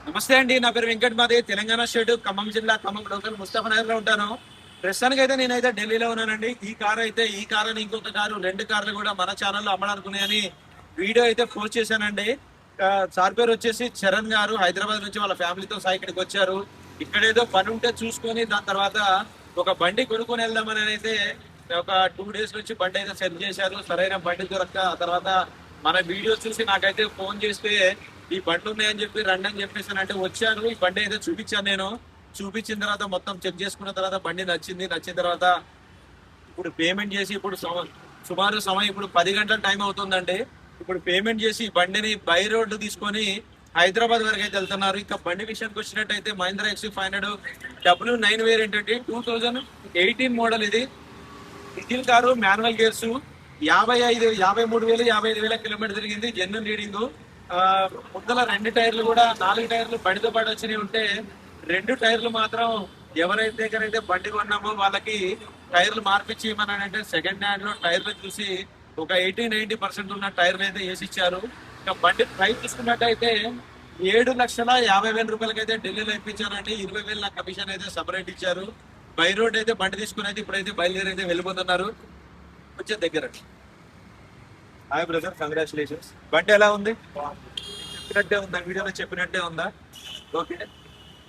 నమస్తే అండి, నా పేరు వెంకట్. మాది తెలంగాణ స్టేట్ ఖమ్మం జిల్లా ఖమ్మం లోకల్ ముస్తఫానగర్ లో ఉంటాను. ప్రస్తుతానికి అయితే నేనైతే ఢిల్లీలో ఉన్నానండి. ఈ కార్ అని ఇంకొక కారు, రెండు కార్లు కూడా మన ఛానల్లో అమ్మడానుకున్నాయని వీడియో అయితే పోస్ట్ చేశానండి. సార్ పేరు వచ్చేసి చరణ్ గారు. హైదరాబాద్ నుంచి వాళ్ళ ఫ్యామిలీతో సాయి ఇక్కడికి వచ్చారు. ఇక్కడేదో పని ఉంటే చూసుకొని దాని తర్వాత ఒక బండి కొనుక్కొని వెళ్దామని అయితే ఒక 2 days నుంచి బండి అయితే సెట్ చేశారు. సరైన బండి దొరక్క ఆ తర్వాత మన వీడియో చూసి నాకైతే ఫోన్ చేస్తే ఈ బండ్లు ఉన్నాయని చెప్పి రండి అని చెప్పేసి అంటే వచ్చాను. ఈ బండి అయితే చూపించాను. నేను చూపించిన తర్వాత మొత్తం చెక్ చేసుకున్న తర్వాత బండి నచ్చిన తర్వాత ఇప్పుడు పేమెంట్ చేసి ఇప్పుడు సుమారు సమయం ఇప్పుడు 10 గంటల టైం అవుతుందండి. ఇప్పుడు పేమెంట్ చేసి ఈ బండిని బై రోడ్డు తీసుకొని హైదరాబాద్ వరకు అయితే వెళ్తున్నారు. ఇంకా బండి విషయానికి వచ్చినట్టయితే మహీంద్రా XC500 W9 వేరియంట్ అండి. 2018 మోడల్. ఇది diesel car, manual gears. 53,000 kilometre తిరిగింది. Genuine reading. ముందల 2 టైర్లు కూడా 4 టైర్లు బండితో పాటు వచ్చినాయి ఉంటే 2 టైర్లు మాత్రం ఎవరైతే దగ్గరైతే బండి కొన్నామో వాళ్ళకి టైర్లు మార్పిచ్చి ఏమన్నానంటే సెకండ్ హ్యాండ్ లో టైర్లు చూసి ఒక 80-90% ఉన్న టైర్లు అయితే వేసి ఇచ్చారు. ఇంకా బండి ప్రైస్ చూసుకున్నట్టయితే 7,50,000 రూపాయలకైతే ఢిల్లీలో ఇప్పించారండి. 20,000 నా కమిషన్ అయితే సపరేట్ ఇచ్చారు. బై రోడ్ అయితే బండి తీసుకుని అయితే ఇప్పుడైతే బయలుదేరి అయితే వెళ్ళిపోతున్నారు. వచ్చే దగ్గర. Hi brother, congratulations. బండి ఎలా ఉంది? చెప్పినట్టే ఉందా? వీడియోలో చెప్పినట్టే ఉందా? ఓకే.